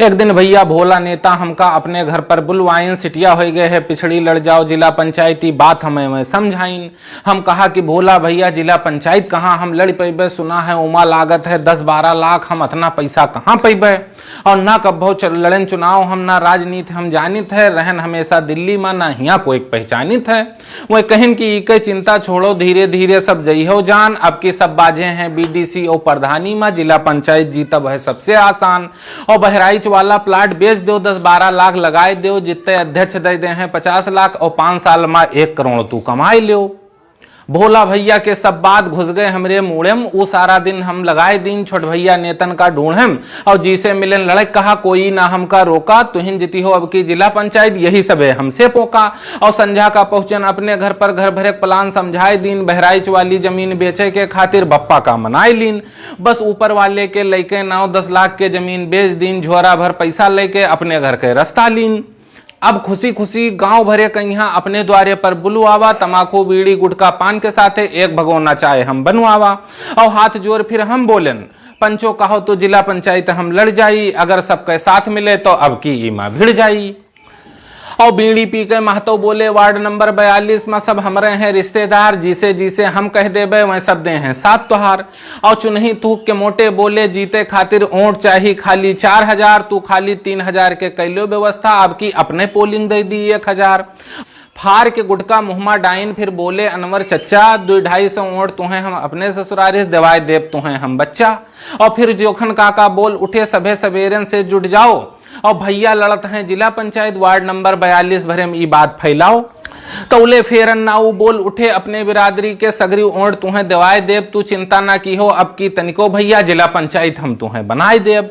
एक दिन भैया भोला नेता हमका अपने घर पर बुलवाइन, सिटिया हो गए है पिछड़ी लड़ जाओ जिला पंचायती बात हमें मैं समझाइन। हम कहा कि भोला भैया जिला पंचायत कहाँ हम लड़ पैबे, सुना है उमा लागत है 10-12 लाख, हम इतना पैसा कहाँ पैबे और ना कब्बो लड़न चुनाव, हम ना राजनीति हम जानित है, रहन हमेशा दिल्ली में ना हिया को एक पहचानित है। वह कहन की इके चिंता छोड़ो, धीरे धीरे सब जइहो जान, अब की सब बाजे हैं बीडीसी और प्रधानी में, जिला पंचायत जीतब है सबसे आसान। और बहराइच वाला प्लाट बेच दो, 10-12 लाख लगाए दो, जितने अध्यक्ष दे दे हैं 50 लाख और 5 साल में 1 करोड़ तू कमाई लो। भोला भैया के सब बात घुस गए हमरे मुड़ेम, वो सारा दिन हम लगाए दिन छोट भैया नेतन का ढूंढेम और जिसे मिलन लड़क कहा कोई ना हमका रोका, तुहिन जीती हो अब की जिला पंचायत, यही सब है हमसे पोका। और संध्या का पहुंचन अपने घर पर घर भरे प्लान समझाए दिन, बहराइच वाली जमीन बेचे के खातिर बप्पा का मनाई लीन, बस ऊपर वाले के लेके 9-10 लाख के जमीन बेच दिन, झोरा भर पैसा लेके अपने घर के रास्ता लीन। अब खुशी खुशी गांव भरे कहीं अपने द्वारे पर बुलवावा, तमाकू बीड़ी गुटखा पान के साथ एक भगोना चाहे हम बनवावा। और हाथ जोड़ फिर हम बोलन, पंचो कहो तो जिला पंचायत हम लड़ जाई, अगर सबके साथ मिले तो अब की ईमा भिड़ जाई। और बीड़ी पी के महतो बोले वार्ड नंबर 42 में सब हमरे हैं रिश्तेदार, जिसे जिसे हम कह देबे वह सब दे हैं साथ तोहार। और चुनही तूक के मोटे बोले जीते खातिर ओट चाहिए खाली 4000, तू खाली 3000 के कैलो व्यवस्था, अब की अपने पोलिंग दे दी 1000। फार के गुटका मुहमा डाइन फिर बोले अनवर चच्चा, 2-250 ओट तुम्हें हम अपने ससुरारिस दवाई देव तुम्हें हम बच्चा। और फिर जोखन काका बोल उठे सभे सवेरन से जुट जाओ, और भैया लड़त हैं जिला पंचायत वार्ड नंबर 42 भरे में ई बात फैलाओ। तौले फेरन नाऊ बोल उठे अपने बिरादरी के सगरी ओढ़ तुम्हें दवाई देव, तू चिंता ना की हो अब की तनिको भैया जिला पंचायत हम तुम्हें बनाए देव।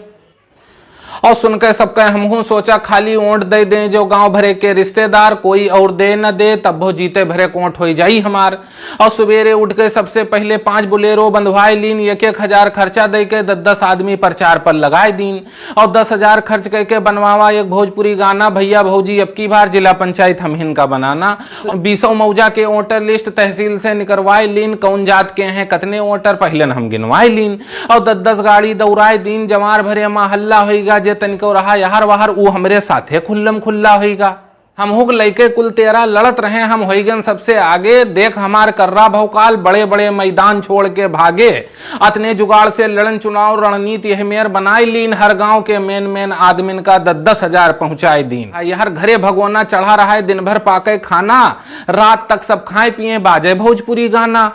और सुनकर सबके हमहू सोचा खाली ओंट दे दें जो गांव भरे के रिश्तेदार, कोई और दे न दे तब वो जीते भरे कोंट हो जाई हमार। और सवेरे उठ के सबसे पहले 5 बुलेरो बंधवाए लीन, 1-1 हजार खर्चा दे के 10-10 आदमी प्रचार पर लगाए दीन। और 10,000 खर्च करके बनवावा एक भोजपुरी गाना, भैया भौजी अब की बार जिला पंचायत हम हिनका बनाना। 20 मौजा के वोटर लिस्ट तहसील से निकलवाए लीन, कौन जात के हैं कतने वोटर पहले हम गिनवाए लीन। और 10-10 गाड़ी दौड़ाए दीन, जमार भरे माँ हल्ला होगा, जे तनिको रहा यार वाहर वो हमरे साथे खुल्लम खुल्ला होगा। हम हुक लैके कुल 13 लड़त रहे, हम होइगन सबसे आगे, देख हमार कर्रा भौकाल बड़े बड़े मैदान छोड़ के भागे। अतने जुगाड़ से लड़न चुनाव रणनीति हमेर बनाई लीन, हर गांव के मेन आदमिन का 10-10 हजार पहुंचाए दीन। यार घरे भगोना चढ़ा रहा है, दिन भर पाके खाना, रात तक सब खाए पिए बाजे भोजपुरी गाना।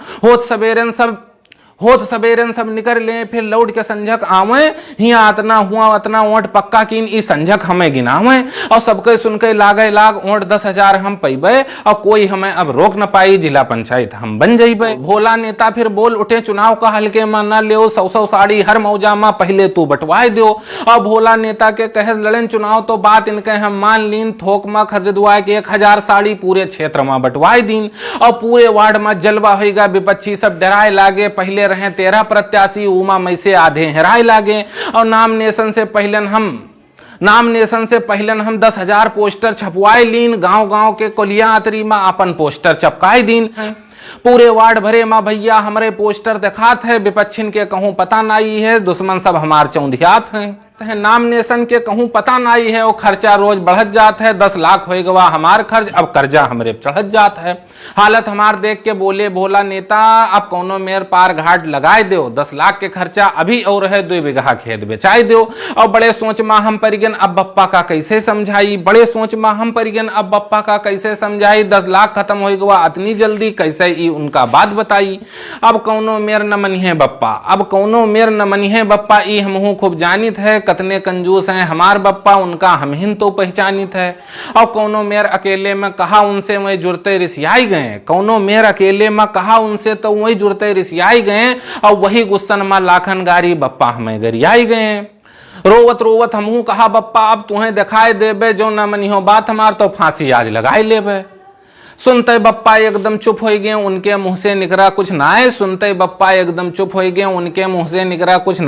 होत सवेरन सब निकल ले, फिर लौट के संझक आवे, हिया अतना हुआ अतना ओट पक्का कीन ई संझक हमें गिनावे। और सबके सुनके लागे लाग ओट 10,000 हम पैबे, और कोई हमें अब रोक न पाई, जिला पंचायत हम बन जाइबे। भोला नेता फिर बोल उठे चुनाव का हल्के में न ले, 100 साड़ी हर मौजा में पहले तू बंटवाए दो। और भोला नेता के कहे लड़न चुनाव तो बात इनके हम मान लीन, थोक में खरीदवाए के 1000 साड़ी पूरे क्षेत्र में बंटवाए दीन। और पूरे वार्ड में जलवा होगा, विपक्षी सब डराए लागे, पहले रहे 13 प्रत्याशी उमा में से आधे हेराए लागे। और नामिनेशन से पहले हम 10,000 पोस्टर छपवाए लीन, गांव के कोलिया अतरी में अपन पोस्टर चपकाए दीन। पूरे वार्ड भरे माँ भैया हमरे पोस्टर दिखात है, विपक्षिन के कहूं पता नहीं है, दुश्मन सब हमार चौंधियात हैं। नामिनेशन के कहूं पता नहीं है, वो खर्चा रोज बढ़त जात है, 10 लाख हो गवा हमार खर्च, अब कर्जा हमरे चढ़त जात है। हालत हमार देख के बोले भोला नेता, अब कोनो मेर पार घाट लगाए दो, 10 लाख के खर्चा अभी और है, 2 बीघा खेत बेचाए दो। और बड़े सोच में हम परिगन अब बप्पा का कैसे समझाई, 10 लाख खत्म हो गवा इतनी जल्दी कैसे ई उनका बात बताई। अब कौनो मेर न मनिहे बप्पा, ई हमहू खूब जानित है, कतने कंजूस हैं हमार बप्पा, उनका हम हिन तो पहचानित है। और कौनो मेर अकेले में कहा उनसे वही जुड़ते रिसियाई गए, और वही गुस्सन में लाखन गारी बप्पा हमें गरियाई गए। रोवत हमहू कहा बप्पा अब तुम्हें दिखाई देबे, जो न मनी हो बात हमार तो फांसी आज लगाई लेबे। सुनते बप्पा एकदम चुप हो गए, उनके मुंह से निकरा कुछ ना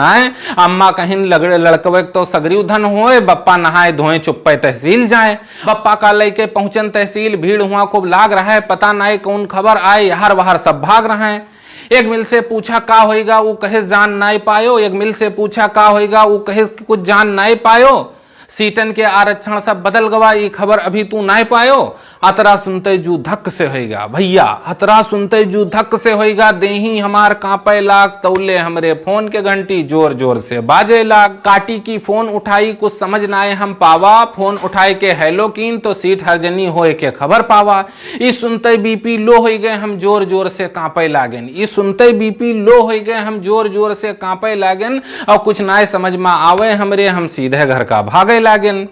है। अम्मा कहीं लड़कवे तो सगरी धन होए, बप्पा नहाए धोए चुप्पे तहसील जाए। बप्पा का लेके पहुंचन तहसील, भीड़ हुआ खूब लाग रहा है, पता नहीं कौन खबर आए, हर बाहर सब भाग रहे हैं। एक मिल से पूछा का होएगा, वो कहे जान नहीं पायो, एक मिल से पूछा का होएगा, वो कहे कुछ जान नहीं पायो। सीटन के आरक्षण सब बदल गवा, ये खबर अभी तू नहीं पायो। अतरा सुनते जू धक से होएगा भैया, अतरा सुनते जू धक से होएगा। देही हमार कांपे लाग, तौले हमरे फोन के घंटी जोर जोर से बाजे लाग। काटी की फोन उठाई, कुछ समझ ना आए हम पावा। फोन उठाए के हेलो कीन तो सीट हरजनी होए के खबर पावा। ई सुनते बीपी लो हो गए, हम जोर जोर से कांपे लागेन। ई सुनते बीपी लो हो गए, हम जोर जोर से कांपे लागेन। और कुछ ना समझ में आवे हमरे, हम सीधे घर का भागे लागेन।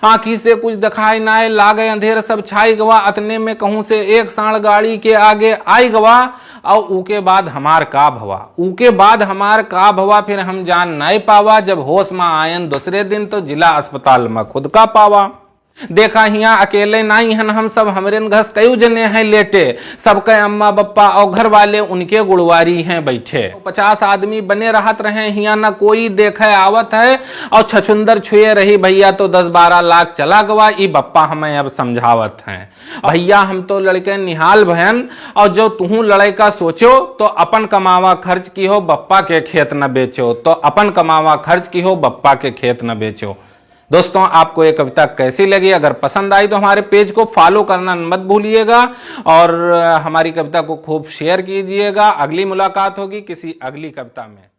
आंखी से कुछ दिखाई ना लागे, अंधेर सब छाई गवा। अतने में कहूं से एक साण गाड़ी के आगे आई गवा। और ऊके बाद हमार का भवा, ऊके बाद हमार का भवा फिर हम जान नहीं पावा। जब होश में आयन दूसरे दिन तो जिला अस्पताल में खुद का पावा। देखा हिया अकेले नहीं हन हम सब, हमरे घस कई जने हैं लेटे। सबके अम्मा बप्पा और घर वाले उनके गुड़वारी हैं बैठे। 50 आदमी बने रहत रहे, हिया ना कोई देखे आवत है। और छछुंदर छुए रही भैया तो 10-12 लाख चला गवा। ई बप्पा हमें अब समझावत हैं, भैया हम तो लड़के निहाल बहन। और जो तुहू लड़ाई का सोचो तो अपन कमावा खर्च की हो, बप्पा के खेत न बेचो। तो अपन कमावा खर्च की हो, बप्पा के खेत न बेचो। दोस्तों आपको ये कविता कैसी लगी? अगर पसंद आई तो हमारे पेज को फॉलो करना मत भूलिएगा और हमारी कविता को खूब शेयर कीजिएगा। अगली मुलाकात होगी किसी अगली कविता में।